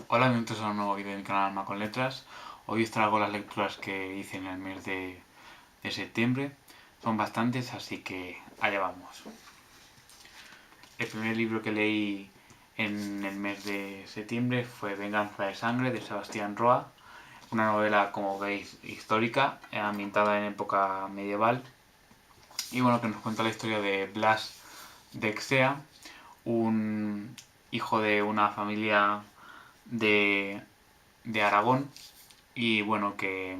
Hola, bienvenidos a un nuevo vídeo de mi canal Alma con Letras. Hoy os traigo las lecturas que hice en el mes de septiembre. Son bastantes, así que allá vamos. El primer libro que leí en el mes de septiembre fue Venganza de Sangre, de Sebastián Roa. Una novela, como veis, histórica, ambientada en época medieval. Y bueno, que nos cuenta la historia de Blas de Exea, un hijo de una familia de, de Aragón, y bueno, que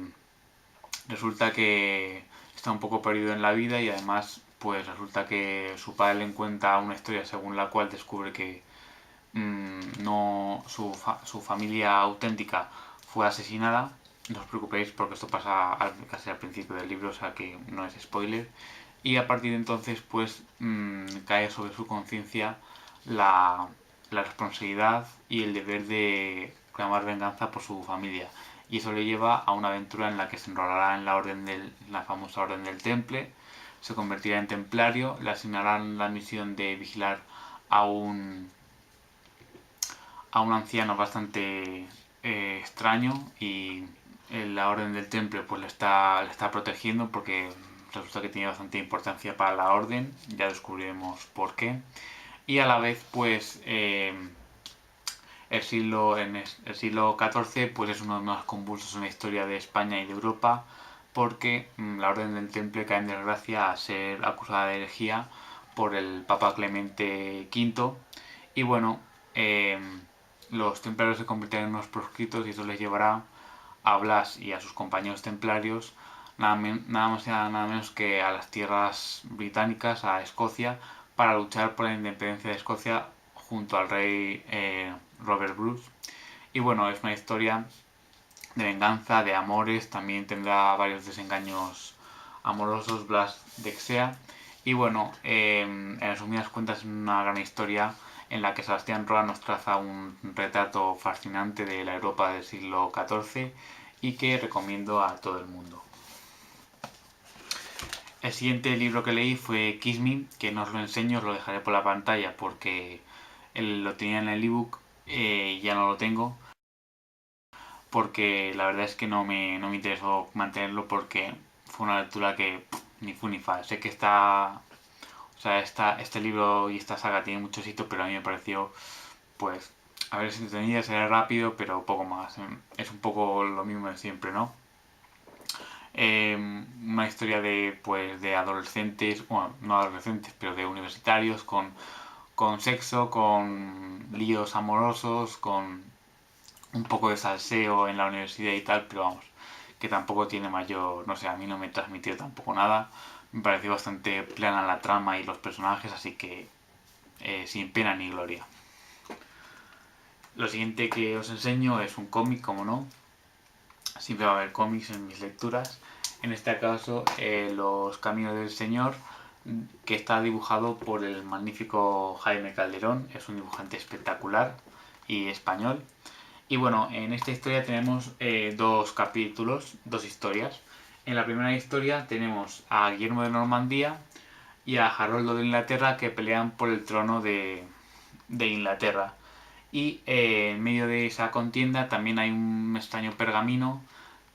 resulta que está un poco perdido en la vida, y además pues resulta que su padre le cuenta una historia según la cual descubre que no su familia auténtica fue asesinada. No os preocupéis porque esto pasa casi al principio del libro, o sea que no es spoiler. Y a partir de entonces pues cae sobre su conciencia la, la responsabilidad y el deber de clamar venganza por su familia. Y eso le lleva a una aventura en la que se enrolará en la famosa Orden del Temple, se convertirá en templario, le asignarán la misión de vigilar a un anciano bastante extraño, y la Orden del Temple pues le está protegiendo porque resulta que tiene bastante importancia para la Orden, ya descubriremos por qué. Y a la vez pues el siglo XIV pues es uno de los más convulsos en la historia de España y de Europa, porque la Orden del Temple cae en desgracia a ser acusada de herejía por el Papa Clemente V. Y bueno, eh, los templarios se convirtieron en unos proscritos, y eso les llevará a Blas y a sus compañeros templarios nada más y nada menos que a las tierras británicas, a Escocia, para luchar por la independencia de Escocia junto al rey Robert Bruce. Y bueno, es una historia de venganza, de amores, también tendrá varios desengaños amorosos Blas de Exea. Y bueno, en resumidas cuentas es una gran historia en la que Sebastián Roa nos traza un retrato fascinante de la Europa del siglo XIV, y que recomiendo a todo el mundo. El siguiente libro que leí fue Kiss Me, que no os lo enseño, os lo dejaré por la pantalla porque lo tenía en el ebook y ya no lo tengo, porque la verdad es que no me interesó mantenerlo, porque fue una lectura que ni fu ni fa. Sé que este libro y esta saga tiene mucho éxito, pero a mí me pareció, pues, a ver, es entretenida, será rápido, pero poco más. Es un poco lo mismo de siempre, ¿no? Una historia de adolescentes, bueno, no adolescentes, pero de universitarios con sexo, con líos amorosos, con un poco de salseo en la universidad y tal, pero vamos, que tampoco tiene mayor, no sé, a mí no me transmitió tampoco nada. Me pareció bastante plana la trama y los personajes, así que sin pena ni gloria. Lo siguiente que os enseño es un cómic, como no. Siempre va a haber cómics en mis lecturas. En este caso, Los Caminos del Señor, que está dibujado por el magnífico Jaime Calderón. Es un dibujante espectacular y español. Y bueno, en esta historia tenemos dos capítulos, dos historias. En la primera historia tenemos a Guillermo de Normandía y a Haroldo de Inglaterra, que pelean por el trono de Inglaterra. Y en medio de esa contienda también hay un extraño pergamino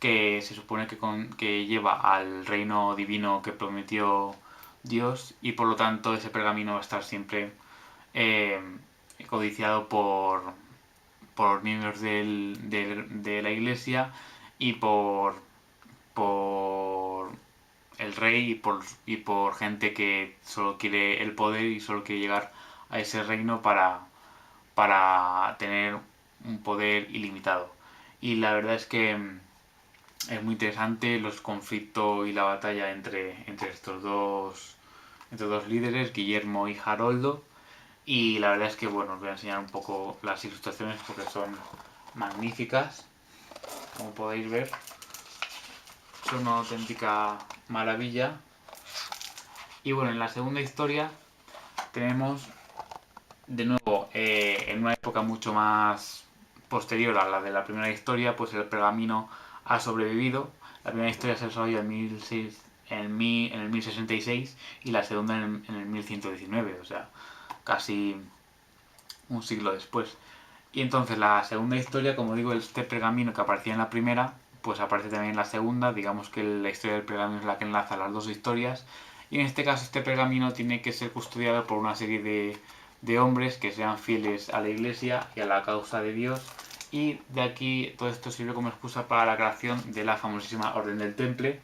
que se supone que lleva al reino divino que prometió Dios, y por lo tanto ese pergamino va a estar siempre eh, codiciado por miembros de la iglesia, y por el rey, y por gente que solo quiere el poder y solo quiere llegar a ese reino para tener un poder ilimitado. Y la verdad es que es muy interesante los conflictos y la batalla entre estos dos líderes, Guillermo y Haroldo. Y la verdad es que, bueno, os voy a enseñar un poco las ilustraciones porque son magníficas, como podéis ver. Son una auténtica maravilla. Y bueno, en la segunda historia tenemos de nuevo, en una época mucho más posterior a la de la primera historia, pues el pergamino ha sobrevivido. La primera historia se desarrolla en en el 1066 y la segunda en el 1119, o sea, casi un siglo después. Y entonces la segunda historia, como digo, este pergamino que aparecía en la primera, pues aparece también en la segunda. Digamos que la historia del pergamino es la que enlaza las dos historias. Y en este caso este pergamino tiene que ser custodiado por una serie de hombres que sean fieles a la iglesia y a la causa de Dios. Y de aquí todo esto sirve como excusa para la creación de la famosísima Orden del Temple.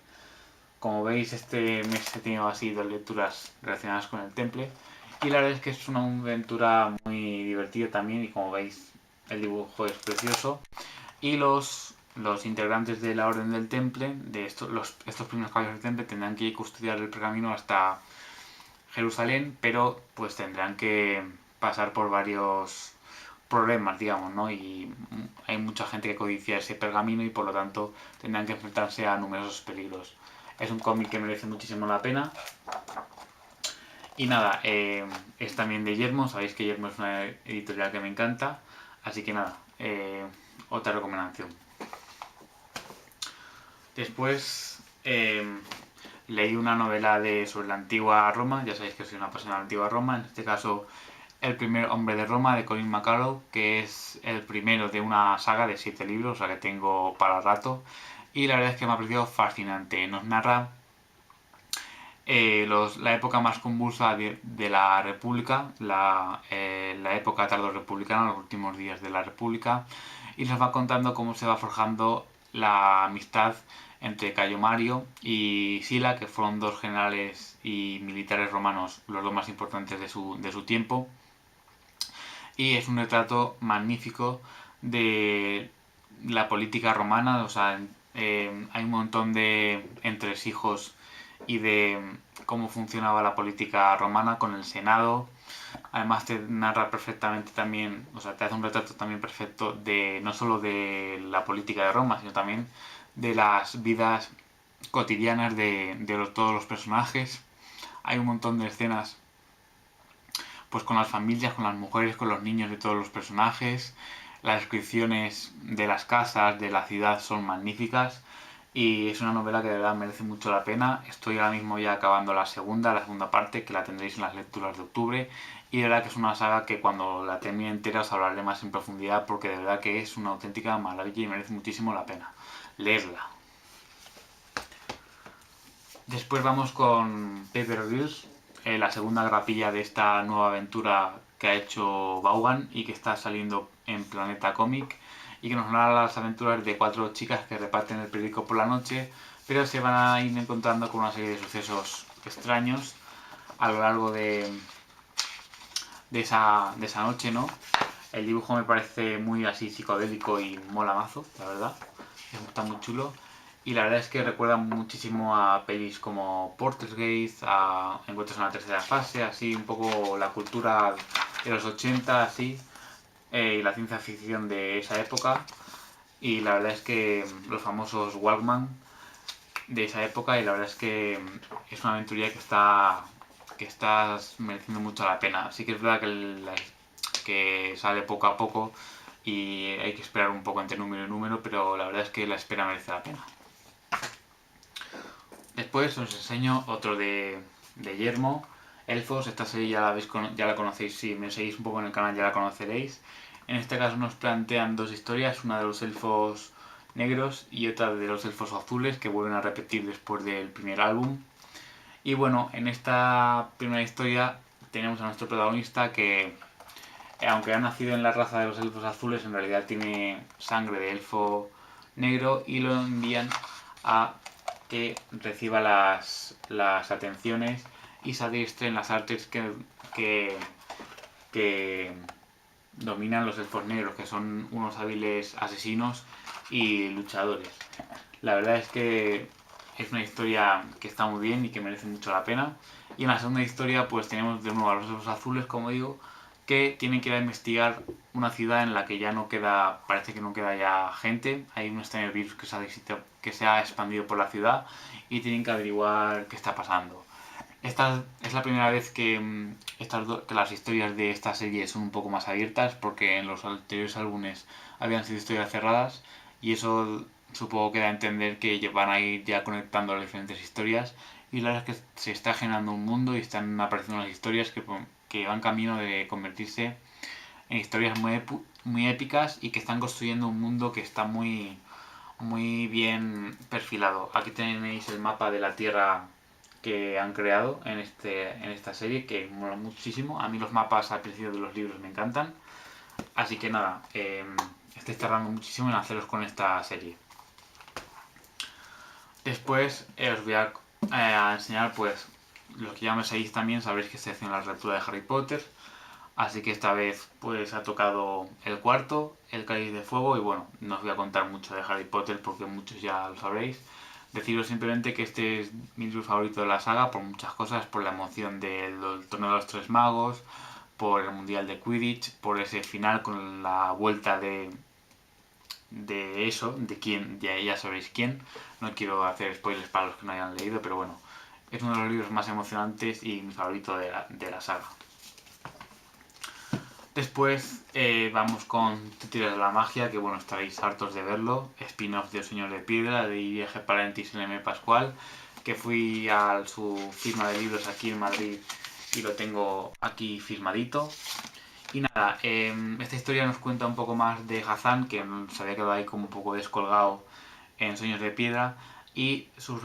Como veis, este mes he tenido así dos lecturas relacionadas con el Temple. Y la verdad es que es una aventura muy divertida también, y como veis el dibujo es precioso. Y los integrantes de la Orden del Temple, de estos primeros caballeros del Temple, tendrán que custodiar el pergamino hasta Jerusalén, pero pues tendrán que pasar por varios problemas, digamos, ¿no? Y hay mucha gente que codicia ese pergamino y por lo tanto tendrán que enfrentarse a numerosos peligros. Es un cómic que merece muchísimo la pena. Y nada, es también de Yermo, sabéis que Yermo es una editorial que me encanta, así que nada, otra recomendación. Después leí una novela sobre la antigua Roma, ya sabéis que soy una persona de la antigua Roma, en este caso El primer hombre de Roma de Colin McCullough, que es el primero de una saga de 7 libros, o sea que tengo para rato, y la verdad es que me ha parecido fascinante. Nos narra la época más convulsa de la República, la época tardorrepublicana, los últimos días de la República, y nos va contando cómo se va forjando la amistad entre Cayo Mario y Sila, que fueron dos generales y militares romanos, los dos más importantes de su tiempo. Y es un retrato magnífico de la política romana, o sea, hay un montón de entresijos y de cómo funcionaba la política romana con el Senado. Además te narra perfectamente también, o sea, te hace un retrato también perfecto de no solo de la política de Roma, sino también de las vidas cotidianas de todos los personajes. Hay un montón de escenas pues con las familias, con las mujeres, con los niños de todos los personajes. Las descripciones de las casas, de la ciudad son magníficas y es una novela que de verdad merece mucho la pena. Estoy ahora mismo ya acabando la segunda parte, que la tendréis en las lecturas de octubre, y de verdad que es una saga que cuando la termine entera os hablaré más en profundidad, porque de verdad que es una auténtica maravilla y merece muchísimo la pena. Leedla. Después vamos con Paper Girls, la segunda grapilla de esta nueva aventura que ha hecho Vaughan y que está saliendo en Planeta Comic, y que nos narra las aventuras de 4 chicas que reparten el periódico por la noche, pero se van a ir encontrando con una serie de sucesos extraños a lo largo de esa noche, ¿no? El dibujo me parece muy así psicodélico y mola mazo, la verdad. Está muy chulo. Y la verdad es que recuerda muchísimo a pelis como Poltergeist, a Encuentros en la tercera fase, así un poco la cultura de los 80, así, y la ciencia ficción de esa época. Y la verdad es que los famosos Walkman de esa época, y la verdad es que es una aventurilla que está mereciendo mucho la pena. Sí que es verdad que sale poco a poco y hay que esperar un poco entre número y número, pero la verdad es que la espera merece la pena. Después os enseño otro de Yermo, Elfos. Esta serie ya la conocéis, si me seguís un poco en el canal ya la conoceréis. En este caso nos plantean dos historias, una de los elfos negros y otra de los elfos azules, que vuelven a repetir después del primer álbum. Y bueno, en esta primera historia tenemos a nuestro protagonista que, aunque ha nacido en la raza de los elfos azules, en realidad tiene sangre de elfo negro, y lo envían a que reciba las atenciones y se adiestre en las artes que dominan los elfos negros, que son unos hábiles asesinos y luchadores. La verdad es que es una historia que está muy bien y que merece mucho la pena. Y en la segunda historia pues tenemos de nuevo a los elfos azules, como digo, que tienen que ir a investigar una ciudad en la que ya no queda, parece que no queda ya gente. Hay un extraño virus que se ha expandido por la ciudad y tienen que averiguar qué está pasando. Esta es la primera vez que las historias de esta serie son un poco más abiertas, porque en los anteriores álbumes habían sido historias cerradas y eso supongo que da a entender que van a ir ya conectando las diferentes historias y la verdad es que se está generando un mundo y están apareciendo las historias que van camino de convertirse en historias muy épicas y que están construyendo un mundo que está muy bien perfilado. Aquí tenéis el mapa de la Tierra que han creado en esta serie, que mola muchísimo. A mí los mapas al principio de los libros me encantan. Así que nada, estoy tardando muchísimo en haceros con esta serie. Después os voy a enseñar, pues, los que ya me seguís también sabréis que estoy haciendo la lectura de Harry Potter. Así que esta vez pues ha tocado el cuarto, el Cáliz de Fuego, y bueno, no os voy a contar mucho de Harry Potter porque muchos ya lo sabréis. Deciros simplemente que este es mi libro favorito de la saga por muchas cosas, por la emoción del torneo de los tres magos, por el mundial de Quidditch, por ese final con la vuelta de eso, de quién, ya sabréis quién. No quiero hacer spoilers para los que no hayan leído, pero bueno, es uno de los libros más emocionantes y mi favorito de la saga. Después vamos con Títeres de la Magia, que bueno, estaréis hartos de verlo. Spin-off de Señor de Piedra, de I.G. Parentis y M. Pascual, que fui a su firma de libros aquí en Madrid y lo tengo aquí firmadito. Y nada, esta historia nos cuenta un poco más de Hazán, que se había quedado ahí como un poco descolgado en Sueños de Piedra, y su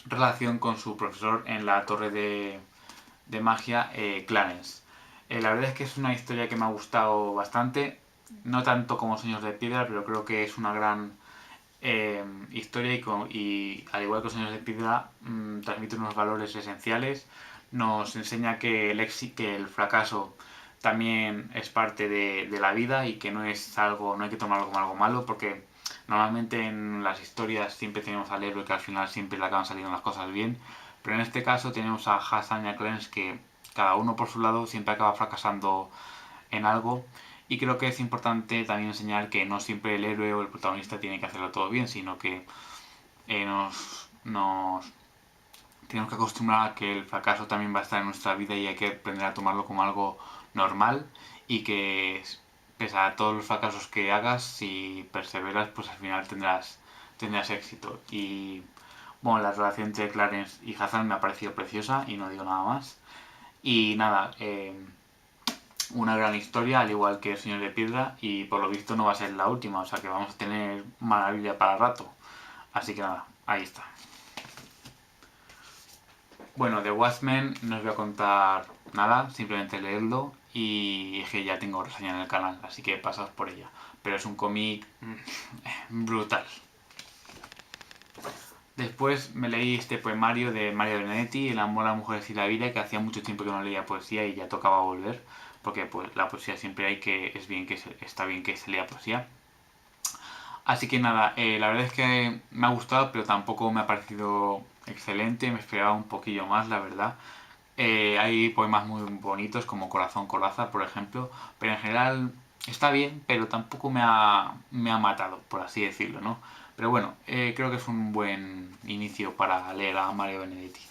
relación con su profesor en la torre de magia, Clarence. La verdad es que es una historia que me ha gustado bastante, no tanto como Sueños de Piedra, pero creo que es una gran historia y al igual que Sueños de Piedra transmite unos valores esenciales, nos enseña que que el fracaso también es parte de la vida y que no es algo, no hay que tomarlo como algo malo, porque normalmente en las historias siempre tenemos al héroe que al final siempre le acaban saliendo las cosas bien, pero en este caso tenemos a Hassan y a Clarence que cada uno por su lado siempre acaba fracasando en algo, y creo que es importante también enseñar que no siempre el héroe o el protagonista tiene que hacerlo todo bien, sino que nos tenemos que acostumbrar a que el fracaso también va a estar en nuestra vida y hay que aprender a tomarlo como algo normal, y que pese a todos los fracasos que hagas, si perseveras, pues al final tendrás éxito. Y bueno, la relación entre Clarence y Hassan me ha parecido preciosa y no digo nada más. Y nada, una gran historia, al igual que El Señor de Piedra, y por lo visto no va a ser la última, o sea que vamos a tener maravilla para rato. Así que nada, ahí está. Bueno, de Watchmen no os voy a contar nada, simplemente leerlo, y es que ya tengo reseña en el canal, así que pasaos por ella. Pero es un cómic brutal. Después me leí este poemario de Mario Benedetti, El amor, las mujeres y la vida, que hacía mucho tiempo que no leía poesía y ya tocaba volver, porque pues la poesía siempre hay que, está bien que se lea poesía. Así que nada, la verdad es que me ha gustado, pero tampoco me ha parecido excelente, me esperaba un poquillo más, la verdad. Hay poemas muy bonitos como Corazón Coraza, por ejemplo, pero en general está bien, pero tampoco me ha matado, por así decirlo, ¿no? Pero bueno, creo que es un buen inicio para leer a Mario Benedetti.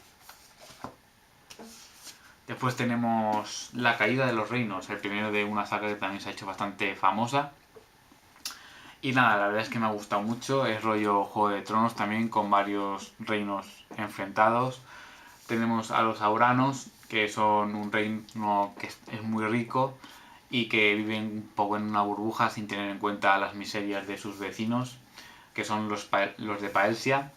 Después tenemos La caída de los reinos, el primero de una saga que también se ha hecho bastante famosa. Y nada, la verdad es que me ha gustado mucho, es rollo Juego de Tronos también, con varios reinos enfrentados. Tenemos a los Auranos, que son un reino que es muy rico y que viven un poco en una burbuja sin tener en cuenta las miserias de sus vecinos, que son los de Paelsia.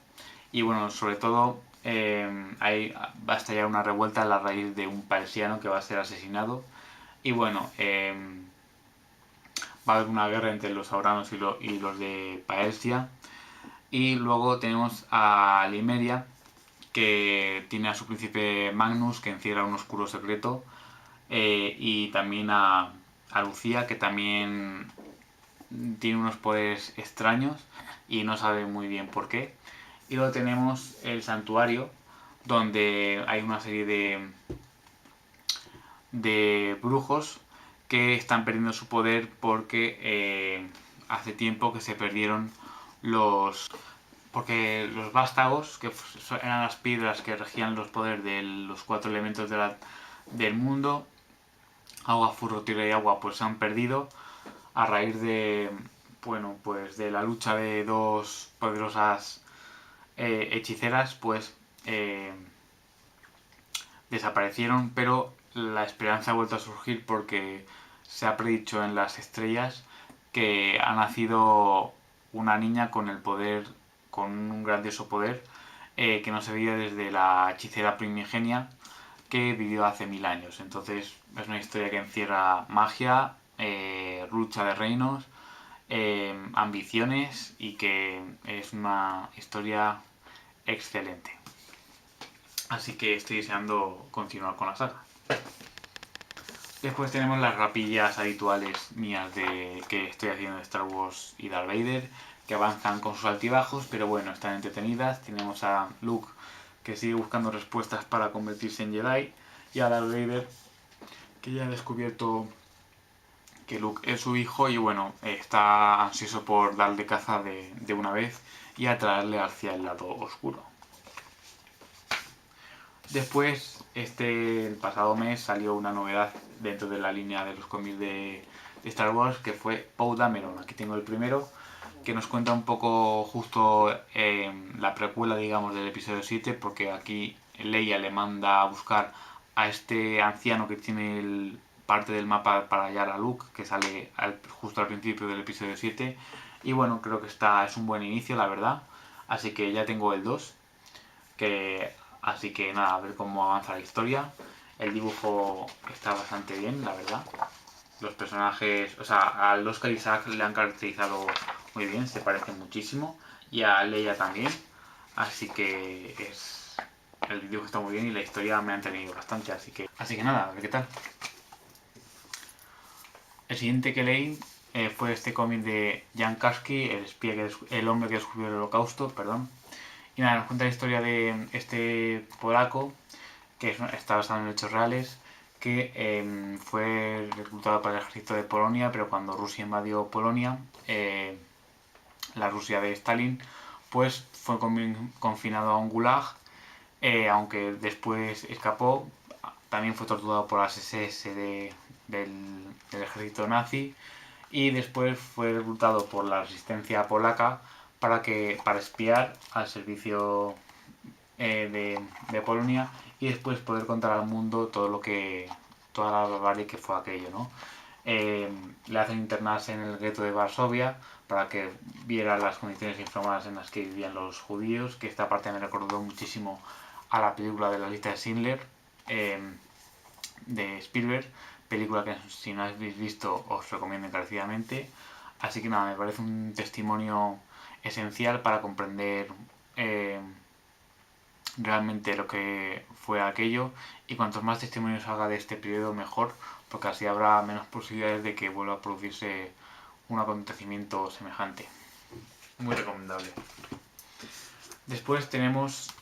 Y bueno, sobre todo va a estallar una revuelta a la raíz de un paelsiano que va a ser asesinado. Y bueno, va a haber una guerra entre los Auranos y los de Paelsia. Y luego tenemos a Limeria, que tiene a su príncipe Magnus, que encierra un oscuro secreto, y también a Lucía, que también tiene unos poderes extraños y no sabe muy bien por qué. Y luego tenemos el santuario, donde hay una serie de brujos que están perdiendo su poder porque hace tiempo que se perdieron porque los vástagos, que eran las piedras que regían los poderes de los cuatro elementos del mundo, agua, fuego, tierra y agua, pues se han perdido a raíz bueno, pues de la lucha de dos poderosas hechiceras, pues desaparecieron, pero la esperanza ha vuelto a surgir porque se ha predicho en las estrellas que ha nacido una niña con el poder, con un grandioso poder, que no se veía desde la hechicera primigenia que vivió hace 1000 años. Entonces es una historia que encierra magia, lucha de reinos, ambiciones, y que es una historia excelente. Así que estoy deseando continuar con la saga. Después tenemos las rapillas habituales mías de que estoy haciendo de Star Wars y Darth Vader, que avanzan con sus altibajos, pero bueno, están entretenidas. Tenemos a Luke, que sigue buscando respuestas para convertirse en Jedi, y a Darth Vader, que ya ha descubierto que Luke es su hijo y bueno, está ansioso por darle caza de una vez y atraerle hacia el lado oscuro. Después, el pasado mes salió una novedad dentro de la línea de los cómics de Star Wars, que fue Poe Dameron. Aquí tengo el primero, que nos cuenta un poco justo la precuela, digamos, del episodio 7, porque aquí Leia le manda a buscar a este anciano que tiene parte del mapa para hallar a Luke, que sale justo al principio del episodio 7. Y bueno, creo que es un buen inicio, la verdad. Así que ya tengo el 2, así que nada, a ver cómo avanza la historia. El dibujo está bastante bien, la verdad. Los personajes, o sea, al Oscar Isaac le han caracterizado muy bien, se parecen muchísimo. Y a Leia también. Así que el dibujo está muy bien y la historia me ha entretenido bastante. Así que nada, a ver qué tal. El siguiente que leí fue este cómic de Jan Karski, el hombre que descubrió el holocausto, perdón. Y nada, nos cuenta la historia de este polaco, que está basado en hechos reales, que fue reclutado para el ejército de Polonia, pero cuando Rusia invadió Polonia, la Rusia de Stalin, pues fue confinado a un gulag, aunque después escapó. También fue torturado por las SS del ejército nazi, y después fue reclutado por la resistencia polaca para espiar al servicio de Polonia, y después poder contar al mundo toda la barbarie que fue aquello, ¿no? Le hacen internarse en el gueto de Varsovia para que viera las condiciones infrahumanas en las que vivían los judíos, que esta parte me recordó muchísimo a la película de la lista de Schindler, de Spielberg, película que si no habéis visto os recomiendo encarecidamente. Así que nada, me parece un testimonio esencial para comprender realmente lo que fue aquello, y cuantos más testimonios haga de este periodo mejor, porque así habrá menos posibilidades de que vuelva a producirse un acontecimiento semejante. Muy recomendable. Después tenemos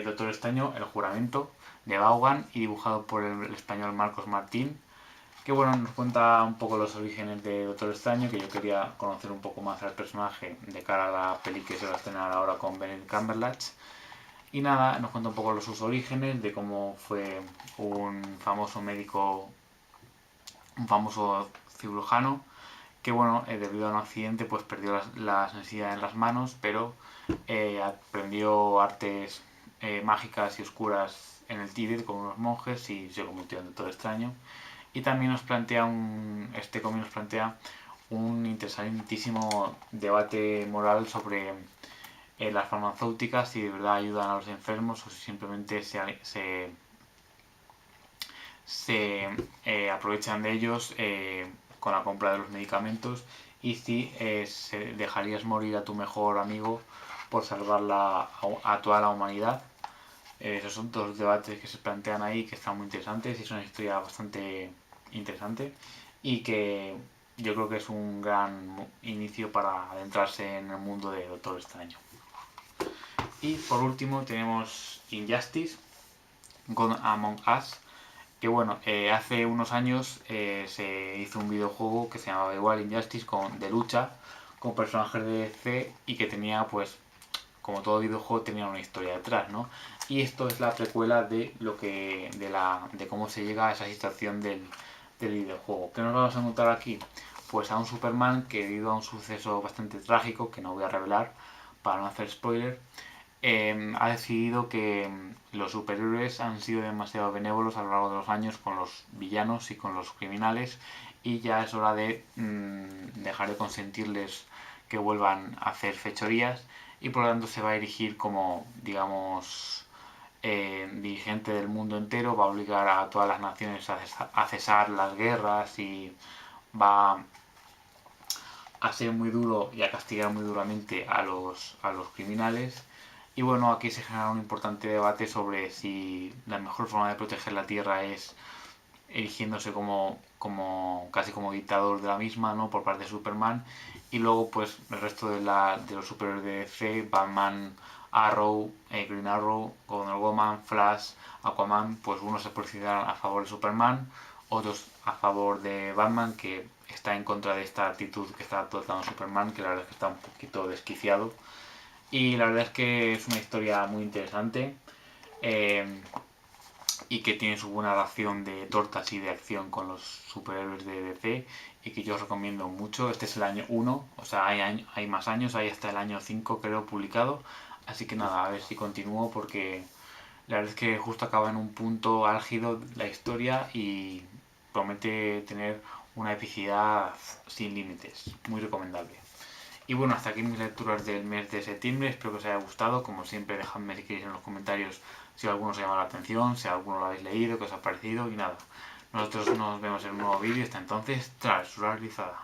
Doctor Extraño, el juramento, de Vaughan y dibujado por el español Marcos Martín, que bueno, nos cuenta un poco los orígenes de Doctor Extraño, que yo quería conocer un poco más al personaje de cara a la peli que se va a estrenar ahora con Benedict Cumberbatch. Y nada, nos cuenta un poco sus orígenes, de cómo fue un famoso médico, un famoso cirujano, que bueno, debido a un accidente pues perdió la sensibilidad en las manos, pero aprendió artes mágicas y oscuras en el Tíbet con unos monjes y se convirtió en Doctor Extraño. Y también este cómic nos plantea un interesantísimo debate moral sobre las farmacéuticas, si de verdad ayudan a los enfermos o si simplemente se aprovechan de ellos con la compra de los medicamentos, y si dejarías morir a tu mejor amigo por salvar a toda la humanidad. Esos son dos debates que se plantean ahí, que están muy interesantes y es una historia bastante interesante, y que yo creo que es un gran inicio para adentrarse en el mundo de Doctor Extraño. Y por último tenemos Injustice, God Among Us, que bueno, hace unos años se hizo un videojuego que se llamaba igual Injustice, de lucha, con personajes de DC, y que tenía, pues, como todo videojuego, tenía una historia detrás, ¿no? Y esto es la precuela de cómo se llega a esa situación del videojuego. ¿Qué nos vamos a encontrar aquí? pues a un Superman que, debido a un suceso bastante trágico, que no voy a revelar para no hacer spoiler, ha decidido que los superhéroes han sido demasiado benévolos a lo largo de los años con los villanos y con los criminales, y ya es hora de dejar de consentirles que vuelvan a hacer fechorías, y por lo tanto se va a erigir como, digamos, dirigente del mundo entero. Va a obligar a todas las naciones a cesar las guerras, y va a ser muy duro y a castigar muy duramente a los criminales. Y bueno, aquí se genera un importante debate sobre si la mejor forma de proteger la Tierra es erigiéndose casi como dictador de la misma, ¿no? Por parte de Superman. Y luego pues el resto de los superhéroes de DC, Batman, Arrow, Green Arrow, Wonder Woman, Flash, Aquaman, pues unos se posicionan a favor de Superman, otros a favor de Batman, que está en contra de esta actitud que está adoptando Superman, que la verdad es que está un poquito desquiciado. Y la verdad es que es una historia muy interesante, eh, y que tiene su buena ración de tortas y de acción con los superhéroes de DC, y que yo os recomiendo mucho. Este es el año 1, o sea, hay más años, hay hasta el año 5 creo publicado, así que nada, a ver si continúo, porque la verdad es que justo acaba en un punto álgido la historia y promete tener una epicidad sin límites, muy recomendable. Y bueno, hasta aquí mis lecturas del mes de septiembre, espero que os haya gustado. Como siempre, dejadme si queréis en los comentarios si alguno os ha llamado la atención, si alguno lo habéis leído, qué os ha parecido, y nada. Nosotros nos vemos en un nuevo vídeo, hasta entonces, tras realizada.